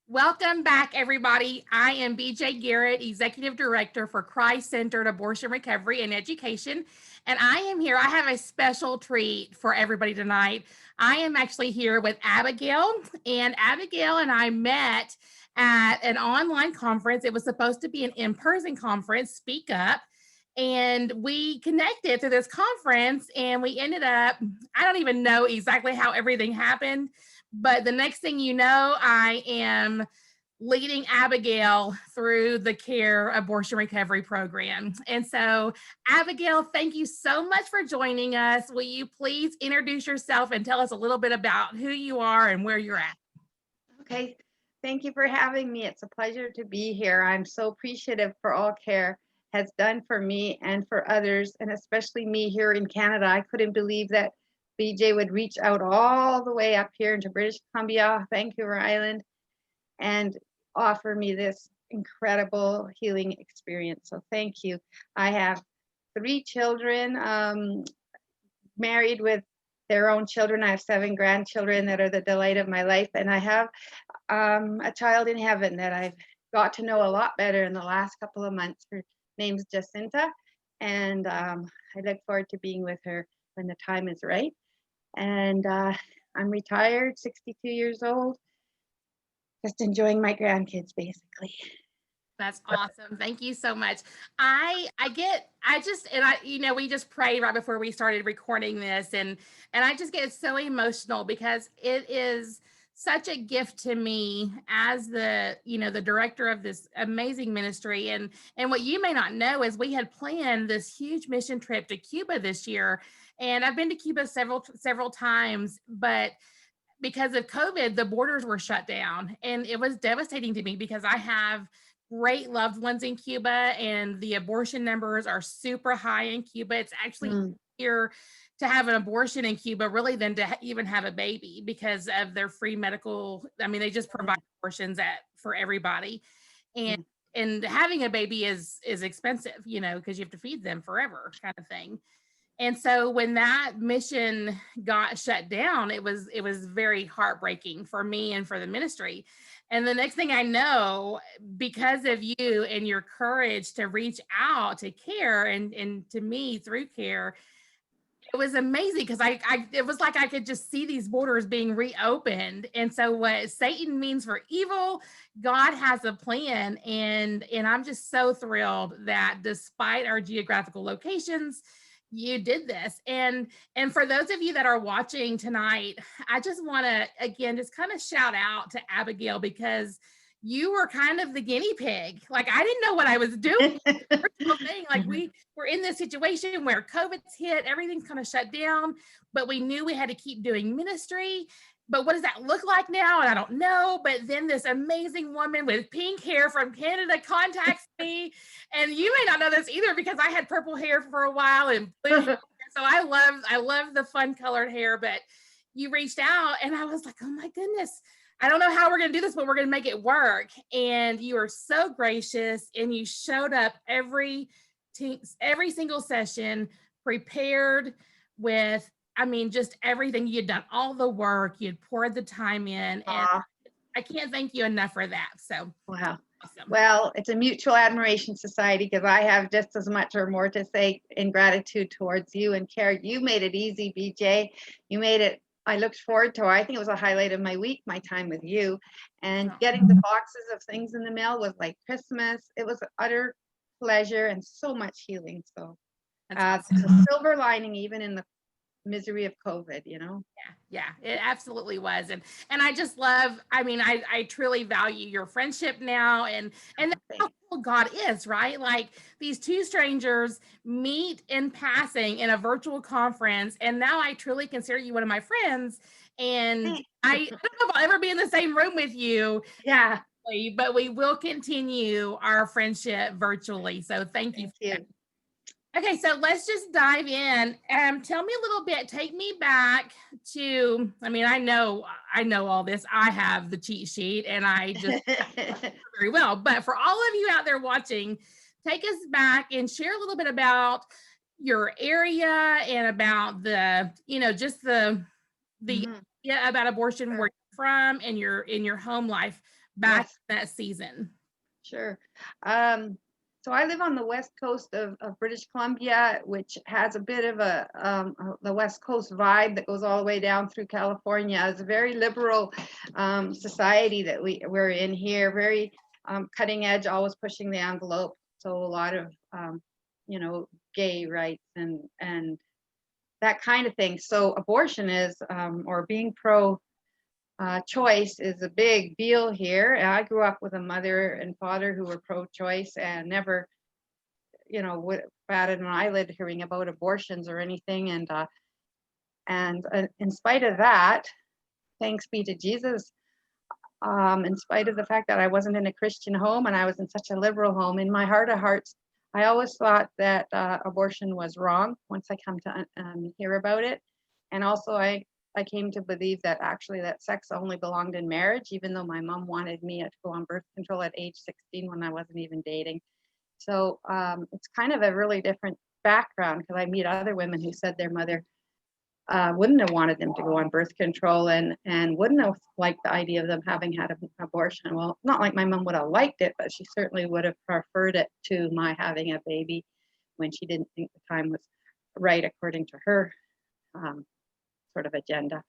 Welcome back, everybody. I am BJ Garrett, Executive Director for Christ-Centered Abortion Recovery and Education. And I am here. I have a special treat for everybody tonight. I am actually here with Abigail, and Abigail and I met at an online conference. It was supposed to be an in-person conference, Speak Up. And we connected through this conference, and we ended up, I don't even know exactly how everything happened. But the next thing you know, I am leading Abigail through the CARE abortion recovery program. And so, Abigail, thank you so much for joining us. Will you please introduce yourself and tell us a little bit about who you are and where you're at? Okay, thank you for having me. It's a pleasure to be here. I'm so appreciative for all CARE has done for me and for others, and especially me here in Canada. I couldn't believe that BJ would reach out all the way up here into British Columbia, Vancouver Island, and offer me this incredible healing experience. So thank you. I have 3 children, married with their own children. I have 7 grandchildren that are the delight of my life, and I have a child in heaven that I've got to know a lot better in the last couple of months. Her name's Jacinta, and I look forward to being with her when the time is right. And I'm retired, 62 years old, just enjoying my grandkids, basically. That's awesome. Thank you so much. We just prayed right before we started recording this, and I just get so emotional because it is such a gift to me as the director of this amazing ministry. And what you may not know is we had planned this huge mission trip to Cuba this year, and I've been to Cuba several times, but because of COVID, the borders were shut down, and it was devastating to me because I have great loved ones in Cuba, and the abortion numbers are super high in Cuba. It's actually easier to have an abortion in Cuba really than to even have a baby because of their free medical. I mean, they just provide abortions for everybody, and and having a baby is expensive, because you have to feed them forever, kind of thing. And so when that mission got shut down, it was very heartbreaking for me and for the ministry. And the next thing I know, because of you and your courage to reach out to CARE and to me through CARE, it was amazing because it was like I could just see these borders being reopened. And so what Satan means for evil, God has a plan. And I'm just so thrilled that despite our geographical locations, you did this. And for those of you that are watching tonight, I just want to again just kind of shout out to Abigail because you were kind of the guinea pig. Like, I didn't know what I was doing. Thing. Like, we were in this situation where COVID's hit, everything's kind of shut down, but we knew we had to keep doing ministry. But what does that look like now? And I don't know. But then this amazing woman with pink hair from Canada contacts me. And you may not know this either because I had purple hair for a while and blue hair. So I love the fun colored hair. But you reached out and I was like, oh my goodness, I don't know how we're going to do this, but we're going to make it work. And you are so gracious, and you showed up every single session prepared with, I mean, just everything. You'd done all the work, you'd poured the time in, and I can't thank you enough for that. So, wow. Awesome. Well, it's a mutual admiration society because I have just as much or more to say in gratitude towards you and CARE. You made it easy, BJ. You made it. I looked forward to, I think it was a highlight of my week, my time with you. And getting the boxes of things in the mail was like Christmas. It was an utter pleasure and so much healing. So Awesome. it's a silver lining even in the misery of COVID, Yeah, it absolutely was. And I just love, I mean, I truly value your friendship now, and that's how cool God is, right? Like, these two strangers meet in passing in a virtual conference, and now I truly consider you one of my friends. And I don't know if I'll ever be in the same room with you. Yeah. But we will continue our friendship virtually. So thank you. Okay, so let's just dive in. Tell me a little bit, take me back to, I mean, I know all this. I have the cheat sheet and I just very well, but for all of you out there watching, take us back and share a little bit about your area and about the, just the idea about abortion, where you're from, and in your home life back Yes. in that season? Sure. So I live on the west coast of British Columbia, which has a bit of the west coast vibe that goes all the way down through California. It's a very liberal society that we're in here, very cutting edge, always pushing the envelope. So a lot of gay rights and that kind of thing. So abortion is or being pro choice is a big deal here. And I grew up with a mother and father who were pro-choice and never, batted an eyelid hearing about abortions or anything. And in spite of that, thanks be to Jesus, in spite of the fact that I wasn't in a Christian home and I was in such a liberal home, in my heart of hearts, I always thought that abortion was wrong once I come to hear about it. And also I came to believe that actually that sex only belonged in marriage, even though my mom wanted me to go on birth control at age 16 when I wasn't even dating. So it's kind of a really different background because I meet other women who said their mother wouldn't have wanted them to go on birth control and wouldn't have liked the idea of them having had an abortion. Well, not like my mom would have liked it, but she certainly would have preferred it to my having a baby when she didn't think the time was right according to her sort of agenda.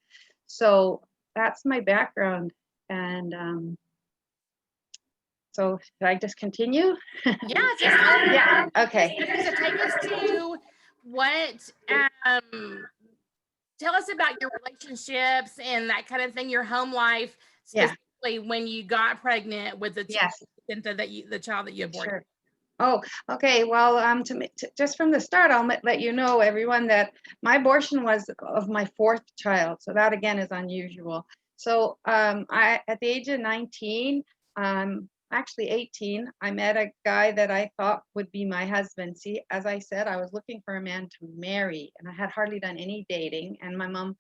So that's my background. And so should I just continue? Yeah, just Yeah, okay. so take us to what tell us about your relationships and that kind of thing, your home life, Yeah, specifically when you got pregnant with the yes, the child that you aborted. sure. Oh, okay. Well, just from the start, I'll let you know, everyone, that my abortion was of my fourth child. So that again is unusual. So I, at the age of 19, actually 18, I met a guy that I thought would be my husband. See, as I said, I was looking for a man to marry, and I had hardly done any dating. And my mom,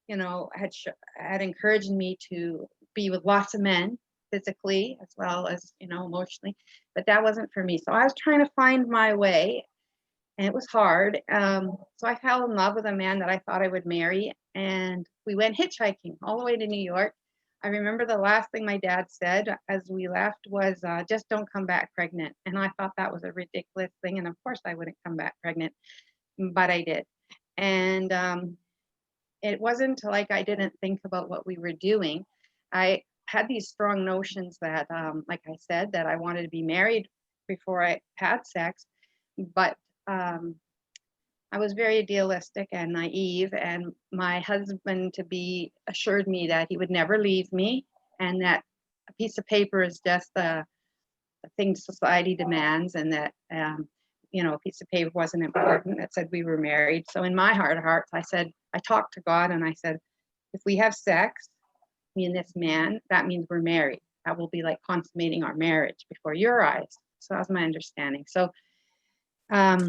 had encouraged me to be with lots of men, physically as well as emotionally, but that wasn't for me. So I was trying to find my way, and it was hard. So I fell in love with a man that I thought I would marry, and we went hitchhiking all the way to New York. I remember the last thing my dad said as we left was, just don't come back pregnant. And I thought that was a ridiculous thing, and of course I wouldn't come back pregnant, but I did. And it wasn't like I didn't think about what we were doing. I had these strong notions that, like I said, that I wanted to be married before I had sex, but I was very idealistic and naive, and my husband to be assured me that he would never leave me, and that a piece of paper is just a thing society demands, and that a piece of paper wasn't important that said we were married. So in my heart of hearts, I talked to God and I said, if we have sex, me and this man, that means we're married. That will be like consummating our marriage before your eyes. So that was my understanding. So yes.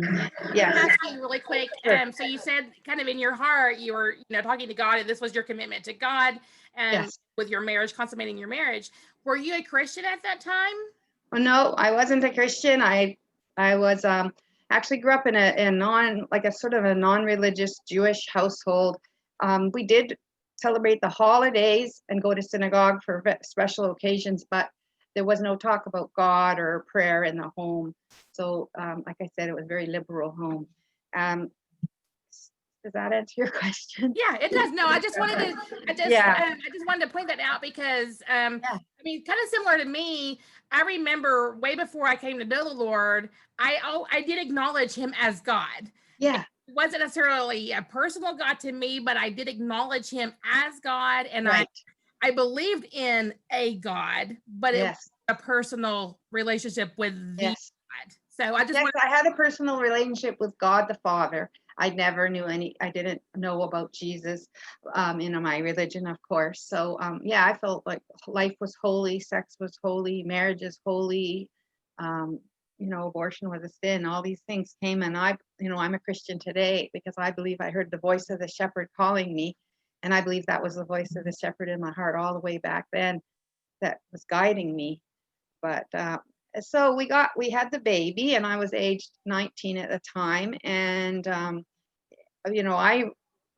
Ask you really quick. Sure. So you said kind of in your heart you were talking to God, and this was your commitment to God, and Yes. with your marriage, consummating your marriage. Were you a Christian at that time? Well, no, I wasn't a Christian. I was actually grew up in a non like a sort of a non-religious Jewish household. We did celebrate the holidays and go to synagogue for special occasions, but there was no talk about God or prayer in the home. So, like I said, it was a very liberal home. Um, does that answer your question? Yeah, it does. No, I just wanted to, Yeah. I just wanted to point that out because, Yeah. I mean, kind of similar to me. I remember way before I came to know the Lord, I did acknowledge Him as God. Yeah. It wasn't necessarily a personal God to me, but I did acknowledge Him as God, and Right. I believed in a God, but it was Yes. a personal relationship with the Yes. God. So I just Yes, wanted. I had a personal relationship with God the Father. I didn't know about Jesus in my religion, of course. So yeah, I felt like life was holy, sex was holy, marriage is holy, um, abortion was a sin. All these things came, and I'm a Christian today because I believe I heard the voice of the shepherd calling me, and I believe that was the voice of the shepherd in my heart all the way back then that was guiding me. But so we had the baby, and I was aged 19 at the time, and I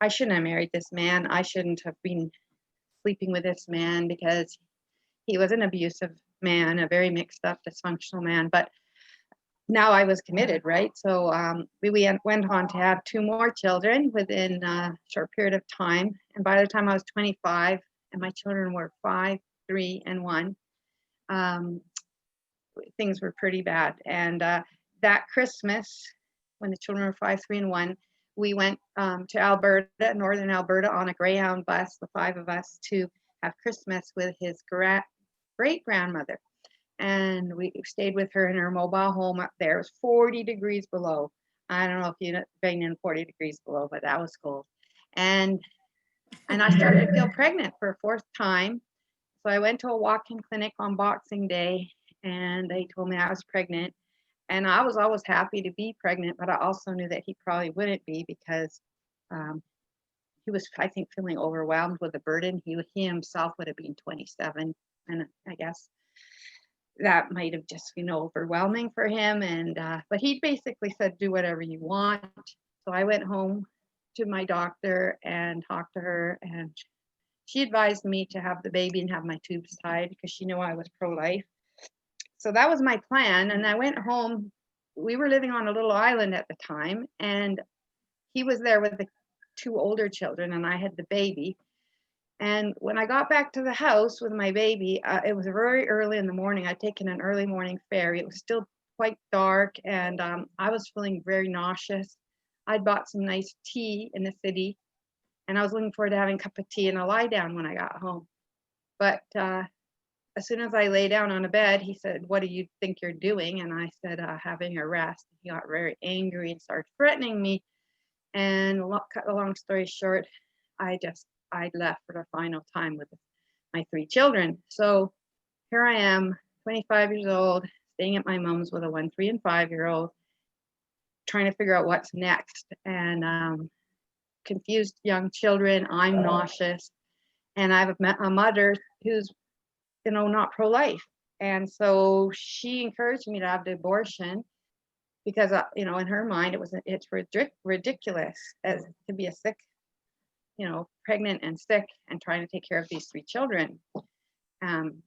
shouldn't have married this man. I shouldn't have been sleeping with this man because he was an abusive man, a very mixed up, dysfunctional man. But now I was committed, right? So we went on to have 2 more children within a short period of time. And by the time I was 25 and my children were 5, 3, and 1, things were pretty bad. And that Christmas, when the children were 5, 3, and 1, we went to Alberta, northern Alberta, on a Greyhound bus, the 5 of us, to have Christmas with his great grandmother. And we stayed with her in her mobile home up there. It was 40 degrees below. I don't know if you've been in 40 degrees below, but that was cold. And I started to feel pregnant for a 4th time. So I went to a walk-in clinic on Boxing Day, and they told me I was pregnant. And I was always happy to be pregnant, but I also knew that he probably wouldn't be, because he was, I think, feeling overwhelmed with the burden. He himself would have been 27, and I guess that might have just been overwhelming for him. And but he basically said, do whatever you want. So I went home to my doctor and talked to her, and she advised me to have the baby and have my tubes tied, because she knew I was pro-life. So that was my plan. And I went home. We were living on a little island at the time, and he was there with the 2 older children, and I had the baby. And when I got back to the house with my baby, it was very early in the morning. I'd taken an early morning ferry. It was still quite dark, and I was feeling very nauseous. I'd bought some nice tea in the city, and I was looking forward to having a cup of tea and a lie down when I got home. But as soon as I lay down on a bed, he said, "What do you think you're doing?" And I said, "Having a rest." He got very angry and started threatening me. And cut the long story short, I left for the final time with my 3 children. So here I am, 25 years old, staying at my mom's with a 1, 3, and 5-year-old, trying to figure out what's next. And confused young children, I'm nauseous, and I have a mother who's, not pro-life. And so she encouraged me to have the abortion, because, in her mind, it's ridiculous as to be a sick, pregnant and sick and trying to take care of these 3 children. And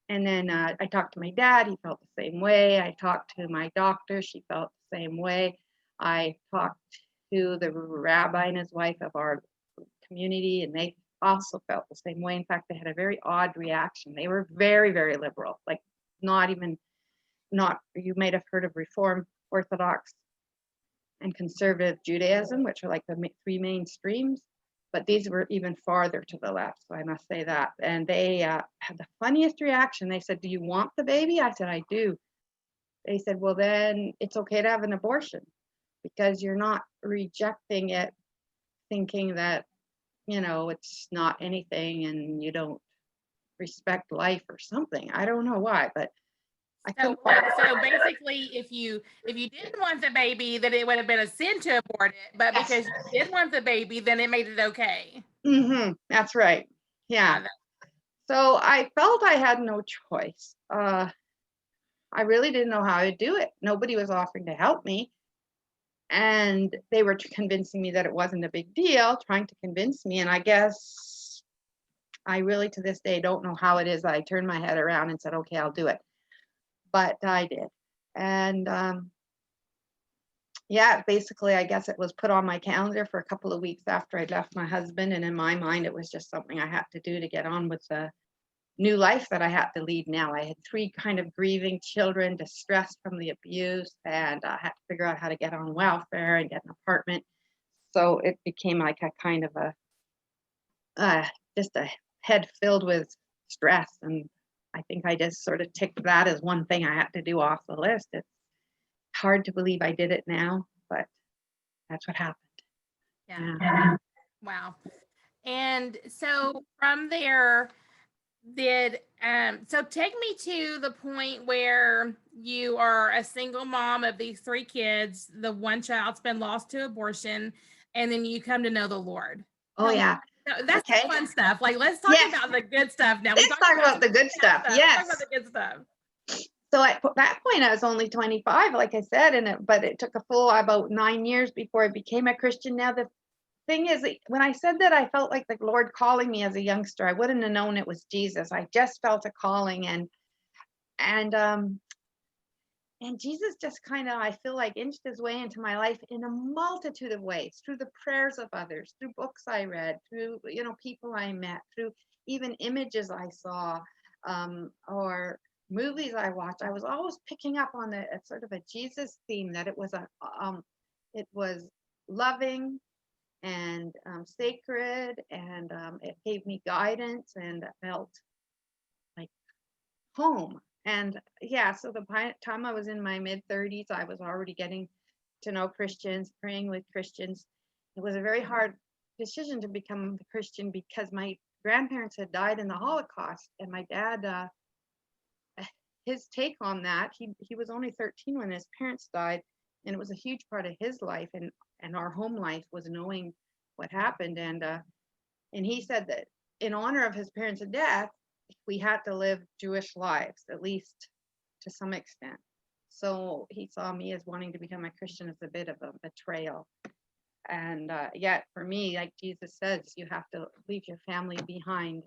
then I talked to my dad. He felt the same way. I talked to my doctor. She felt the same way. I talked to the rabbi and his wife of our community, and they also felt the same way. In fact, they had a very odd reaction. They were very, very liberal, like you might have heard of Reform, Orthodox, and Conservative Judaism, which are like the 3 main streams. But these were even farther to the left, so I must say that. And they had the funniest reaction. They said, "Do you want the baby?" I said, "I do." They said, "Well, then it's okay to have an abortion, because you're not rejecting it, thinking that, it's not anything and you don't respect life or something." I don't know why, but I So, couldn't. so basically, if you didn't want the baby, then it would have been a sin to abort it. But Yes. because you did want the baby, then it made it okay. That's right. Yeah. So I felt I had no choice. I really didn't know how to do it. Nobody was offering to help me. And they were convincing me that it wasn't a big deal, trying to convince me. And I guess I really, to this day, don't know how it is I turned my head around and said, "Okay, I'll do it." But I did. And yeah, basically, I guess it was put on my calendar for a couple of weeks after I'd left my husband. And in my mind, it was just something I had to do to get on with the new life that I had to lead now. I had 3 kind of grieving children, distressed from the abuse, and I had to figure out how to get on welfare and get an apartment. So it became like a kind of just a head filled with stress. And I think I just sort of ticked that as one thing I had to do off the list. It's hard to believe I did it now, but that's what happened. Yeah. Wow. And so from there, so take me to the point where you are a single mom of these 3 kids, the 1 child's been lost to abortion, and then you come to know the Lord. Oh, yeah. That's the fun stuff. Like, let's talk about the good stuff now. Let's talk about the good stuff. Yes. Let's talk about the good stuff. So at that point, I was only 25, like I said, but it took a full about 9 years before I became a Christian. Now, the thing is, when I said that I felt like the Lord calling me as a youngster, I wouldn't have known it was Jesus. I just felt a calling, and and Jesus just kind of, I feel like, inched his way into my life in a multitude of ways, through the prayers of others, through books I read, through, people I met, through even images I saw, or movies I watched. I was always picking up on a sort of a Jesus theme, that it was loving and sacred, and it gave me guidance, and it felt like home. And yeah, so the time I was in my mid 30s, I was already getting to know Christians, praying with Christians. It was a very hard decision to become a Christian, because my grandparents had died in the Holocaust, and my dad, his take on that, he was only 13 when his parents died, and it was a huge part of his life, and our home life was knowing what happened. And he said that in honor of his parents' death, we had to live Jewish lives, at least to some extent. So he saw me as wanting to become a Christian as a bit of a betrayal. And yet for me, like Jesus says, you have to leave your family behind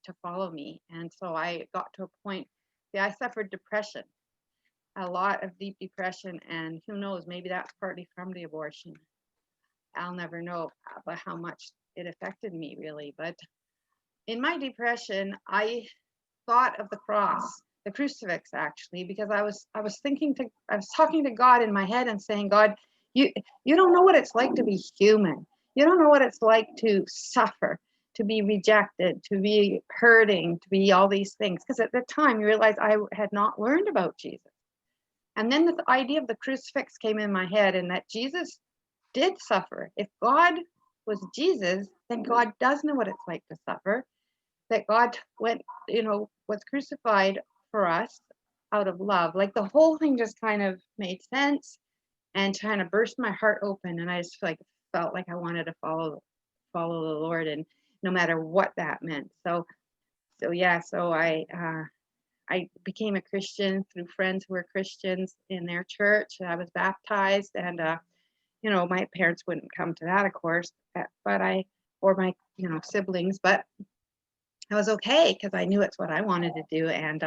to follow me. And so I got to a point, I suffered depression, a lot of deep depression. And who knows, maybe that's partly from the abortion. I'll never know about how much it affected me, really. But in my depression, I thought of the cross, the crucifix, actually, because I was talking to God in my head and saying, God, you don't know what it's like to be human. You don't know what it's like to suffer, to be rejected, to be hurting, to be all these things. Because at the time, you realize I had not learned about Jesus. And then the idea of the crucifix came in my head, and that Jesus did suffer. If God was Jesus, then God does know what it's like to suffer. That God was crucified for us out of love. Like, the whole thing just kind of made sense and kind of burst my heart open. And I just felt like I wanted to follow the Lord, and no matter what that meant. So yeah, so I became a Christian through friends who were Christians in their church. I was baptized, and my parents wouldn't come to that, of course, or my siblings, but I was okay, because I knew it's what I wanted to do. And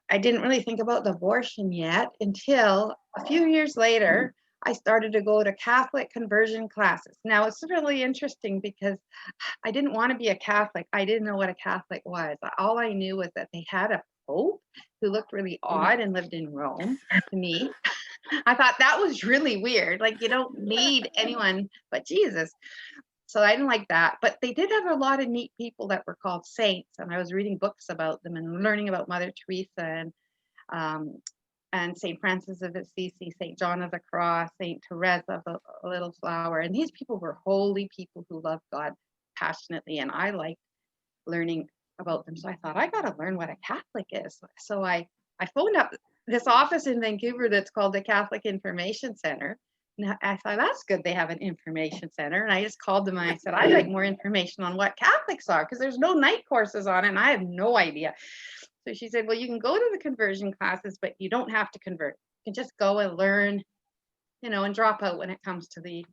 I didn't really think about the abortion yet until a few years later. I started to go to Catholic conversion classes. Now, it's really interesting, because I didn't want to be a Catholic. I didn't know what a Catholic was. All I knew was that they had a pope who looked really odd and lived in Rome to me. I thought that was really weird. Like, you don't need anyone but Jesus. So I didn't like that. But they did have a lot of neat people that were called saints. And I was reading books about them and learning about Mother Teresa and St. Francis of Assisi, St. John of the Cross, St. Teresa of the Little Flower. And these people were holy people who loved God passionately. And I liked learning about them. So I thought, I got to learn what a Catholic is. So I phoned up this office in Vancouver that's called the Catholic Information Center. And I thought, that's good, they have an information center. And I just called them and I said, I'd like more information on what Catholics are, because there's no night courses on it, and I have no idea. So she said, well, you can go to the conversion classes, but you don't have to convert. You can just go and learn, and drop out when it comes to the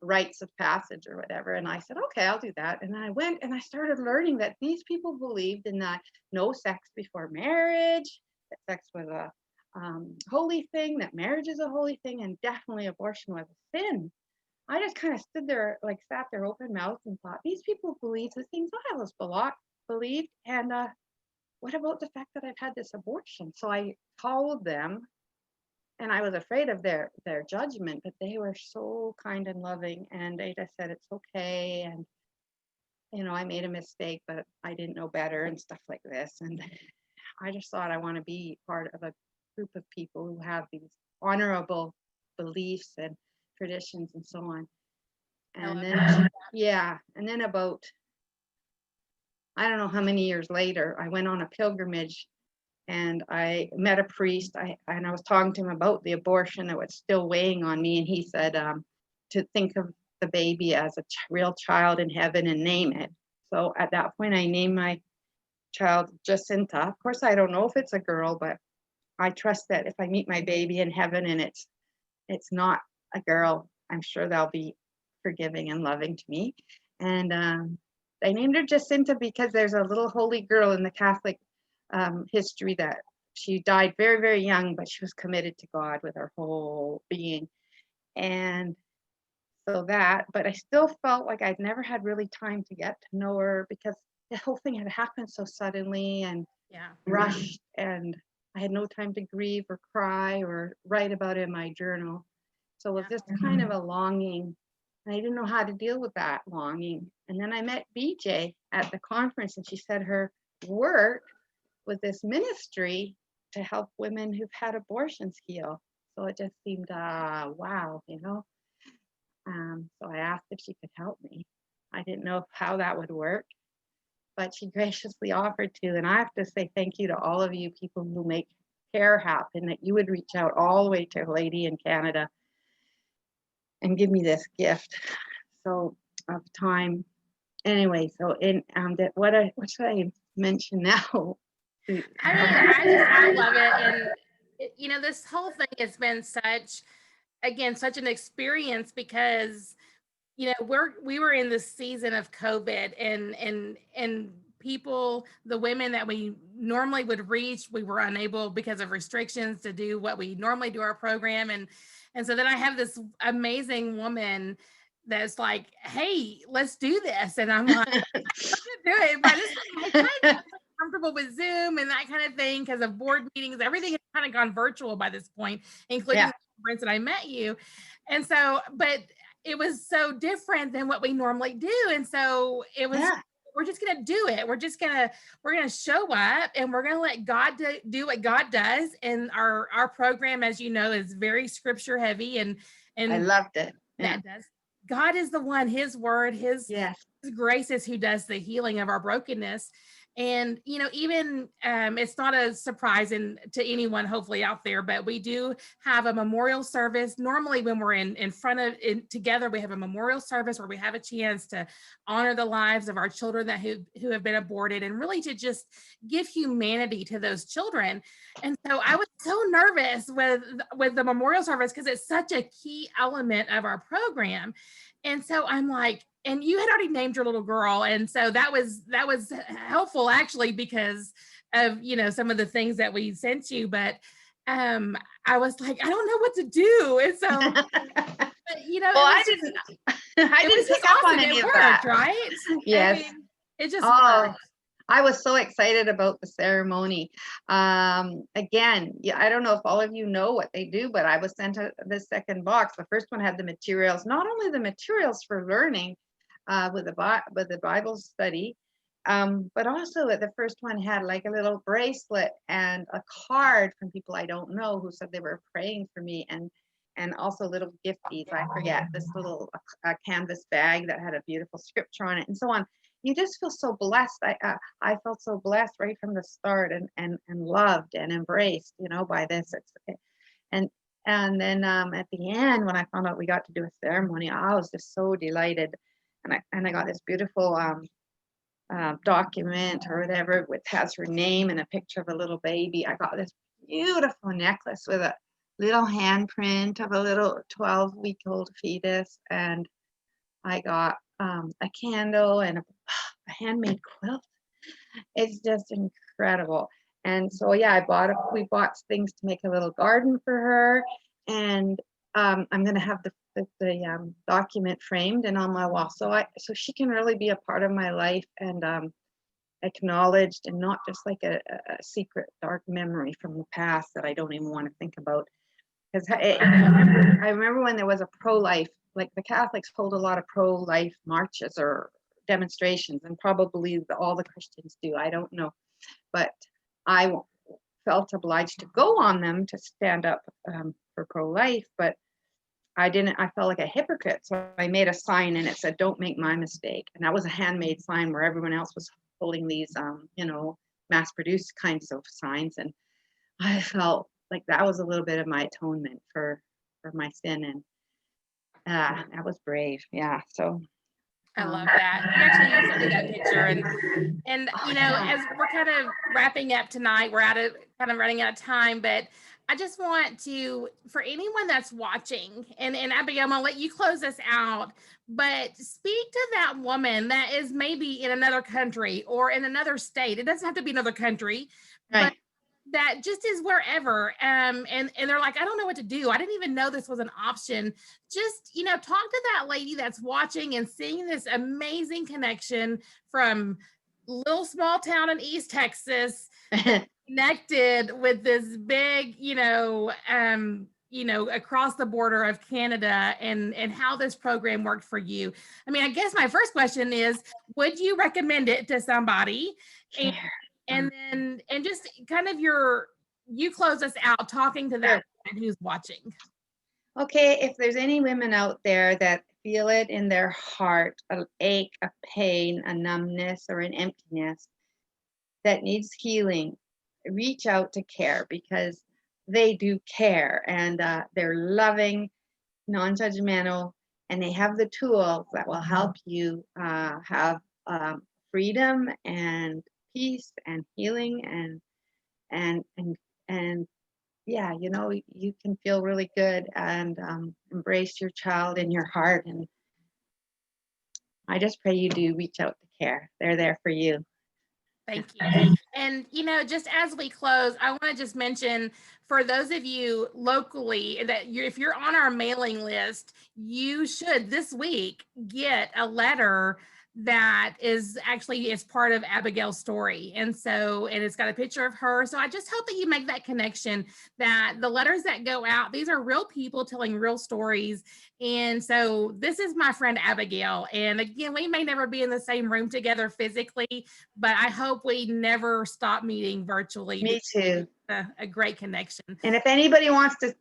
rites of passage or whatever. And I said, okay, I'll do that. And I went and I started learning that these people believed in that no sex before marriage, that sex was a holy thing, that marriage is a holy thing, and definitely abortion was a sin. I just kind of sat there open mouthed and thought, these people believe the things I always believed. And what about the fact that I've had this abortion? So I told them, and I was afraid of their judgment, but they were so kind and loving, and they just said, it's okay. And, I made a mistake, but I didn't know better, and stuff like this. And I just thought, I want to be part of a group of people who have these honorable beliefs and traditions and so on. And then about, I don't know how many years later, I went on a pilgrimage, and I met a priest, and I was talking to him about the abortion that was still weighing on me. And he said to think of the baby as a real child in heaven and name it. So at that point, I named my child Jacinta. Of course, I don't know if it's a girl, but I trust that if I meet my baby in heaven and it's not a girl, I'm sure they'll be forgiving and loving to me. And I named her Jacinta because there's a little holy girl in the Catholic history that she died very, very young, but she was committed to God with her whole being. And so but I still felt like I'd never had really time to get to know her because the whole thing had happened so suddenly and Yeah. rushed, and I had no time to grieve or cry or write about it in my journal. So it was just kind of a longing. And I didn't know how to deal with that longing. And then I met BJ at the conference, and she said her work was this ministry to help women who've had abortions heal. So it just seemed, wow, you know. So I asked if she could help me. I didn't know how that would work, but she graciously offered to. And I have to say thank you to all of you people who make care happen, that you would reach out all the way to a lady in Canada and give me this gift so of time. Anyway, so in what should I mention now? I mean, I love it. And, you know, this whole thing has been such an experience because, you know, we were in this season of COVID, and people, the women that we normally would reach, we were unable because of restrictions to do what we normally do our program. And so then I have this amazing woman that's like, hey, let's do this. And I'm like, I'm gonna do it. By this time, I kind of comfortable with Zoom and that kind of thing because of board meetings. Everything has kind of gone virtual by this point, including the conference that I met you. And so, but it was so different than what we normally do. And so it was, we're just going to do it. We're going to show up, and we're going to let God do what God does. And our program, as you know, is very scripture heavy, and I loved it. That does. God is the one, his word, his grace is who does the healing of our brokenness. And, you know, even it's not a surprise to anyone, hopefully, out there, but we do have a memorial service. Normally, when we're in front of together, we have a memorial service where we have a chance to honor the lives of our children who have been aborted, and really to just give humanity to those children. And so I was so nervous with the memorial service because it's such a key element of our program. And so I'm like, and you had already named your little girl, and so that was helpful actually because of, you know, some of the things that we sent you. But I was like, I don't know what to do, and so but, you know, well, I didn't pick up on any of that, right? Yes, I mean, it just worked. I was so excited about the ceremony. Again, I don't know if all of you know what they do, but I was sent the second box. The first one had the materials, not only the materials for learning with the Bible study, but also the first one had like a little bracelet and a card from people I don't know who said they were praying for me, and also little gifties. I forget, this little canvas bag that had a beautiful scripture on it, and so on. You just feel so blessed. I felt so blessed right from the start, and loved and embraced, you know, by this. And then at the end, when I found out we got to do a ceremony, I was just so delighted. And I got this beautiful document or whatever, which has her name and a picture of a little baby. I got this beautiful necklace with a little handprint of a little 12-week-old fetus, and I got a candle and a handmade quilt. It's just incredible. And so we bought things to make a little garden for her, and I'm going to have the document framed and on my wall, so she can really be a part of my life, and acknowledged, and not just like a secret dark memory from the past that I don't even want to think about. Because I remember when there was a pro-life, like the Catholics hold a lot of pro-life marches or demonstrations, and probably all the Christians do, I don't know, but I felt obliged to go on them to stand up for pro-life, but I felt like a hypocrite, so I made a sign, and it said, "Don't make my mistake," and that was a handmade sign where everyone else was holding these you know, mass-produced kinds of signs, and I felt like that was a little bit of my atonement for my sin, and that was brave. So I love that. You actually used to do that picture, and you know, as we're kind of wrapping up tonight, we're kind of running out of time, but I just want to, for anyone that's watching, and Abigail, I'm gonna let you close us out, but speak to that woman that is maybe in another country or in another state. It doesn't have to be another country, but Right. that just is wherever. And they're like, I don't know what to do. I didn't even know this was an option. Just, talk to that lady that's watching and seeing this amazing connection from little small town in East Texas connected with this big, across the border of Canada, and how this program worked for you. I mean, I guess my first question is, would you recommend it to somebody? And Care. and just kind of you close us out talking to that Sure. woman who's watching. Okay, if there's any women out there that feel it in their heart, an ache, a pain, a numbness, or an emptiness that needs healing, reach out to care because they do care and they're loving, non-judgmental, and they have the tools that will help you have freedom and peace and healing and yeah, you can feel really good and embrace your child in your heart. And I just pray you do reach out to care. They're there for you. Thank you. And, just as we close, I want to just mention for those of you locally that if you're on our mailing list, you should this week get a letter that is part of Abigail's story. And it's got a picture of her. So I just hope that you make that connection, that the letters that go out, these are real people telling real stories. And so this is my friend Abigail. And again, we may never be in the same room together physically, but I hope we never stop meeting virtually. Me too. A great connection. And if anybody wants to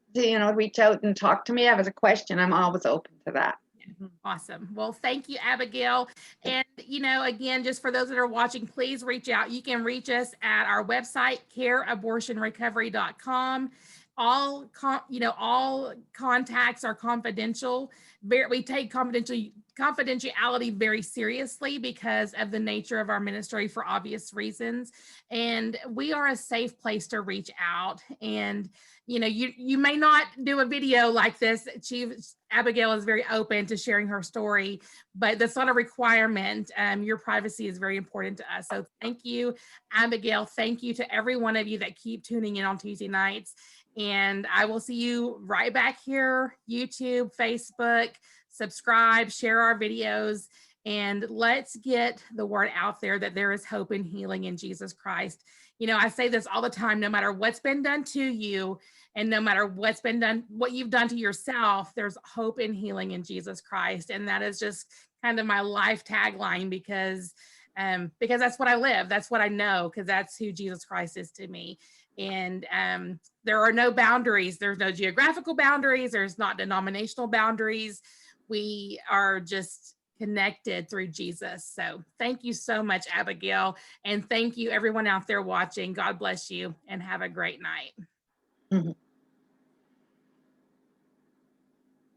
reach out and talk to me, I have a question, I'm always open to that. Awesome. Well, thank you, Abigail. And, again, just for those that are watching, please reach out. You can reach us at our website, careabortionrecovery.com. All contacts are confidential. We take confidentiality very seriously because of the nature of our ministry for obvious reasons. And we are a safe place to reach out. And, you may not do a video like this. Abigail is very open to sharing her story, but that's not a requirement. Your privacy is very important to us. So thank you, Abigail. Thank you to every one of you that keep tuning in on Tuesday nights. And I will see you right back here, YouTube, Facebook, subscribe, share our videos, and let's get the word out there that there is hope and healing in Jesus Christ. I say this all the time, no matter what's been done to you and no matter what you've done to yourself, there's hope and healing in Jesus Christ. And that is just kind of my life tagline because that's what I live. That's what I know, because that's who Jesus Christ is to me. And there are no boundaries. There's no geographical boundaries. There's not denominational boundaries. We are just connected through Jesus. So thank you so much, Abigail. And thank you everyone out there watching. God bless you and have a great night. Mhm.